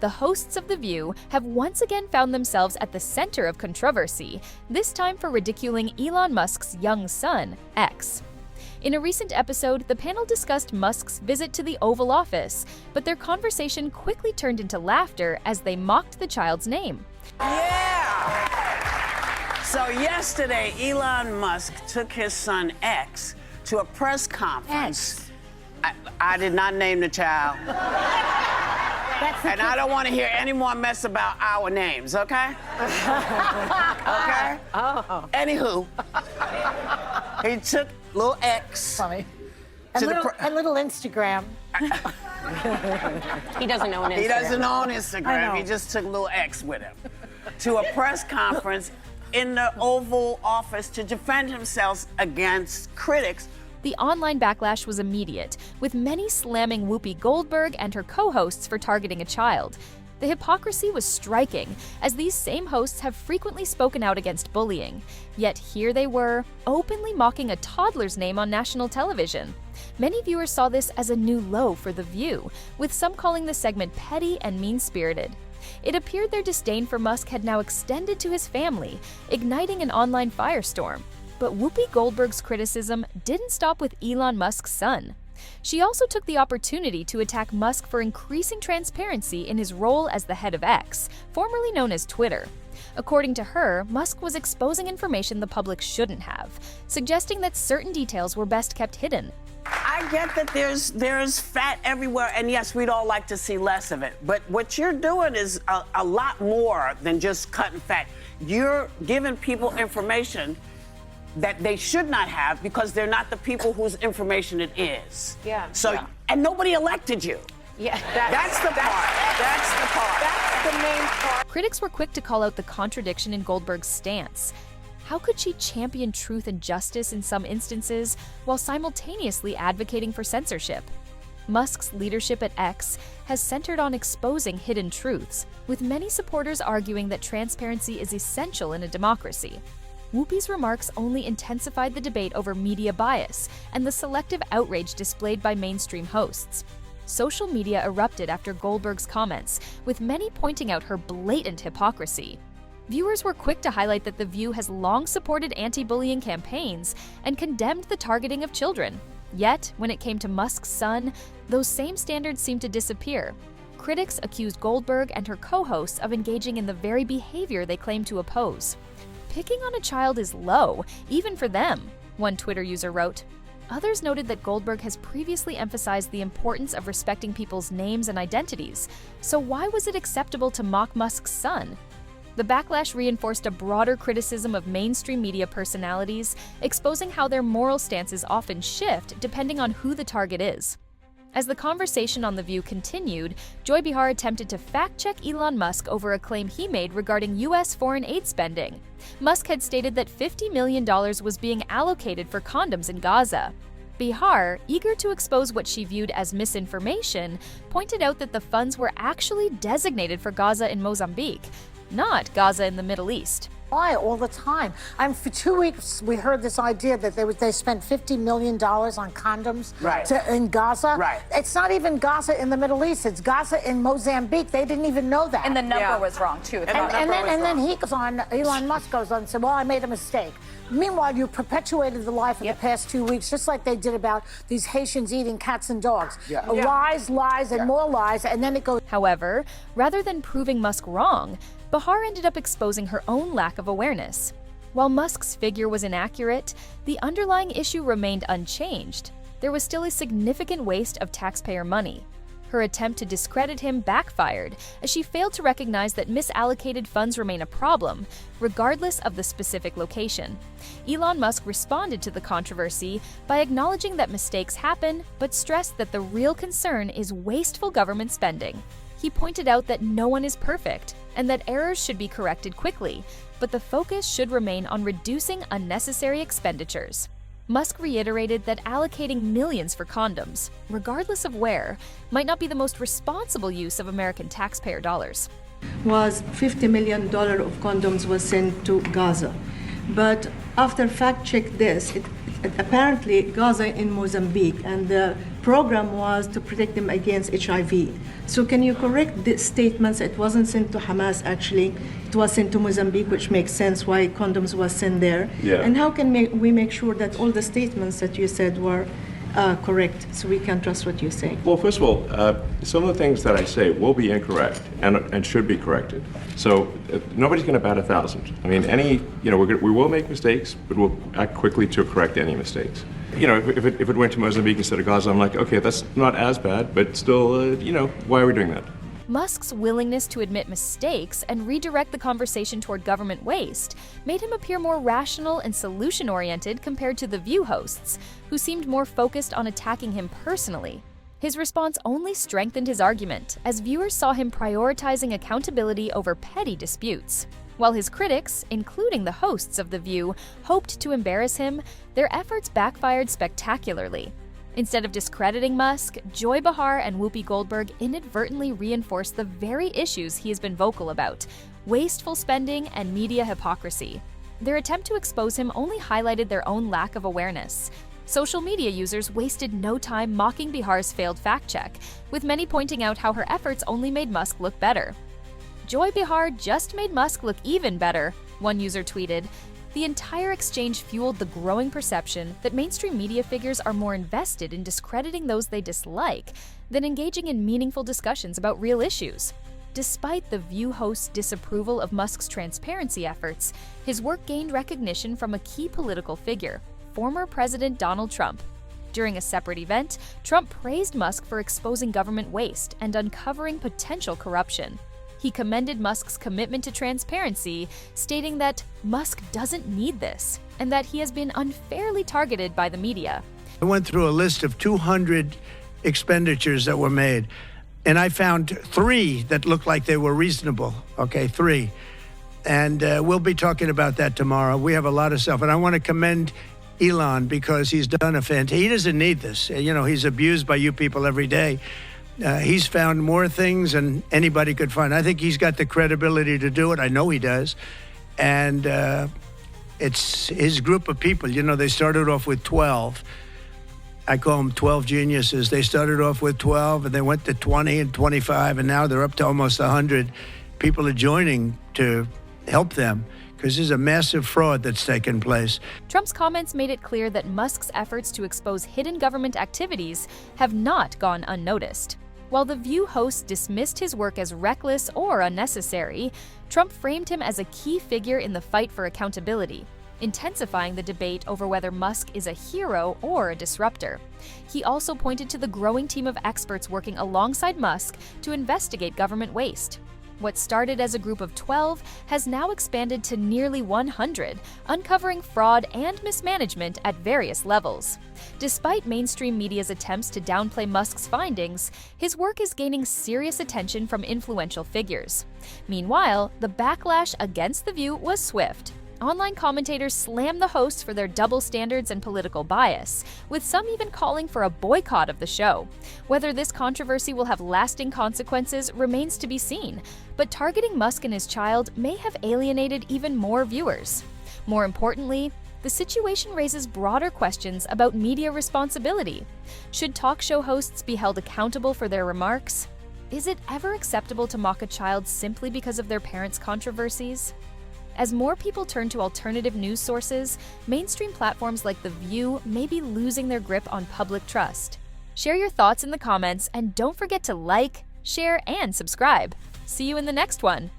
the hosts of The View have once again found themselves at the center of controversy, this time for ridiculing Elon Musk's young son, X. In a recent episode, the panel discussed Musk's visit to the Oval Office, but their conversation quickly turned into laughter as they mocked the child's name. Yeah! So yesterday, Elon Musk took his son X to a press conference. I did not name the child. And I don't want to hear any more mess about our names, okay? Okay? Oh. Anywho, he took little X. Funny. And little Instagram. He doesn't own Instagram. He doesn't own Instagram. He just took little X with him to a press conference in the Oval Office to defend himself against critics. The online backlash was immediate, with many slamming Whoopi Goldberg and her co-hosts for targeting a child. The hypocrisy was striking, as these same hosts have frequently spoken out against bullying. Yet here they were, openly mocking a toddler's name on national television. Many viewers saw this as a new low for The View, with some calling the segment petty and mean-spirited. It appeared their disdain for Musk had now extended to his family, igniting an online firestorm. But Whoopi Goldberg's criticism didn't stop with Elon Musk's son. She also took the opportunity to attack Musk for increasing transparency in his role as the head of X, formerly known as Twitter. According to her, Musk was exposing information the public shouldn't have, suggesting that certain details were best kept hidden. I get that there's fat everywhere, and yes, we'd all like to see less of it. But what you're doing is a lot more than just cutting fat. You're giving people information that they should not have because they're not the people whose information it is. Yeah. So, and nobody elected you. Yeah. That's the part. That's the part. That's the main part. Critics were quick to call out the contradiction in Goldberg's stance. How could she champion truth and justice in some instances while simultaneously advocating for censorship? Musk's leadership at X has centered on exposing hidden truths, with many supporters arguing that transparency is essential in a democracy. Whoopi's remarks only intensified the debate over media bias and the selective outrage displayed by mainstream hosts. Social media erupted after Goldberg's comments, with many pointing out her blatant hypocrisy. Viewers were quick to highlight that The View has long supported anti-bullying campaigns and condemned the targeting of children. Yet, when it came to Musk's son, those same standards seemed to disappear. Critics accused Goldberg and her co-hosts of engaging in the very behavior they claim to oppose. Picking on a child is low, even for them, one Twitter user wrote. Others noted that Goldberg has previously emphasized the importance of respecting people's names and identities, so why was it acceptable to mock Musk's son? The backlash reinforced a broader criticism of mainstream media personalities, exposing how their moral stances often shift depending on who the target is. As the conversation on The View continued, Joy Behar attempted to fact-check Elon Musk over a claim he made regarding U.S. foreign aid spending. Musk had stated that $50 million was being allocated for condoms in Gaza. Behar, eager to expose what she viewed as misinformation, pointed out that the funds were actually designated for Gaza in Mozambique, not Gaza in the Middle East. Why all the time? For 2 weeks, we heard this idea that they spent $50 million on condoms in Gaza. Right. It's not even Gaza in the Middle East. It's Gaza in Mozambique. They didn't even know that. And the number was wrong, too. And then he goes on, Elon Musk goes on and said, well, I made a mistake. Meanwhile, you perpetuated the lie for the past 2 weeks, just like they did about these Haitians eating cats and dogs. Lies, and more lies, and then it goes. However, rather than proving Musk wrong, Behar ended up exposing her own lack of awareness. While Musk's figure was inaccurate, the underlying issue remained unchanged. There was still a significant waste of taxpayer money. Her attempt to discredit him backfired, as she failed to recognize that misallocated funds remain a problem, regardless of the specific location. Elon Musk responded to the controversy by acknowledging that mistakes happen, but stressed that the real concern is wasteful government spending. He pointed out that no one is perfect, and that errors should be corrected quickly, but the focus should remain on reducing unnecessary expenditures. Musk reiterated that allocating millions for condoms, regardless of where, might not be the most responsible use of American taxpayer dollars. Was $50 million of condoms was sent to Gaza. But after fact-check this, apparently Gaza in Mozambique, and the program was to protect them against HIV. So can you correct the statements? It wasn't sent to Hamas, actually. It was sent to Mozambique, which makes sense why condoms was sent there. Yeah. And how can we make sure that all the statements that you said were correct, so we can trust what you say? Well, first of all, some of the things that I say will be incorrect and should be corrected. So nobody's going to bat 1,000. I mean, we will make mistakes, but we'll act quickly to correct any mistakes. If it went to Mozambique instead of Gaza, I'm like, okay, that's not as bad, but still, why are we doing that? Musk's willingness to admit mistakes and redirect the conversation toward government waste made him appear more rational and solution-oriented compared to The View hosts, who seemed more focused on attacking him personally. His response only strengthened his argument, as viewers saw him prioritizing accountability over petty disputes. While his critics, including the hosts of The View, hoped to embarrass him, their efforts backfired spectacularly. Instead of discrediting Musk, Joy Behar and Whoopi Goldberg inadvertently reinforced the very issues he has been vocal about: wasteful spending and media hypocrisy. Their attempt to expose him only highlighted their own lack of awareness. Social media users wasted no time mocking Bihar's failed fact-check, with many pointing out how her efforts only made Musk look better. Joy Behar just made Musk look even better, one user tweeted. The entire exchange fueled the growing perception that mainstream media figures are more invested in discrediting those they dislike than engaging in meaningful discussions about real issues. Despite The View host's disapproval of Musk's transparency efforts, his work gained recognition from a key political figure, former President Donald Trump. During a separate event, Trump praised Musk for exposing government waste and uncovering potential corruption. He commended Musk's commitment to transparency, stating that Musk doesn't need this and that he has been unfairly targeted by the media. I went through a list of 200 expenditures that were made, and I found 3 that looked like they were reasonable. Okay, 3. And we'll be talking about that tomorrow. We have a lot of stuff, and I want to commend Elon because he's done he doesn't need this. He's abused by you people every day. He's found more things than anybody could find. I think he's got the credibility to do it. I know he does. And it's his group of people. They started off with 12. I call them 12 geniuses. They started off with 12, and they went to 20 and 25, and now they're up to almost 100. People are joining to help them, because there's a massive fraud that's taken place. Trump's comments made it clear that Musk's efforts to expose hidden government activities have not gone unnoticed. While The View host dismissed his work as reckless or unnecessary, Trump framed him as a key figure in the fight for accountability, intensifying the debate over whether Musk is a hero or a disruptor. He also pointed to the growing team of experts working alongside Musk to investigate government waste. What started as a group of 12 has now expanded to nearly 100, uncovering fraud and mismanagement at various levels. Despite mainstream media's attempts to downplay Musk's findings, his work is gaining serious attention from influential figures. Meanwhile, the backlash against The View was swift. Online commentators slammed the hosts for their double standards and political bias, with some even calling for a boycott of the show. Whether this controversy will have lasting consequences remains to be seen, but targeting Musk and his child may have alienated even more viewers. More importantly, the situation raises broader questions about media responsibility. Should talk show hosts be held accountable for their remarks? Is it ever acceptable to mock a child simply because of their parents' controversies? As more people turn to alternative news sources, mainstream platforms like The View may be losing their grip on public trust. Share your thoughts in the comments, and don't forget to like, share, and subscribe. See you in the next one.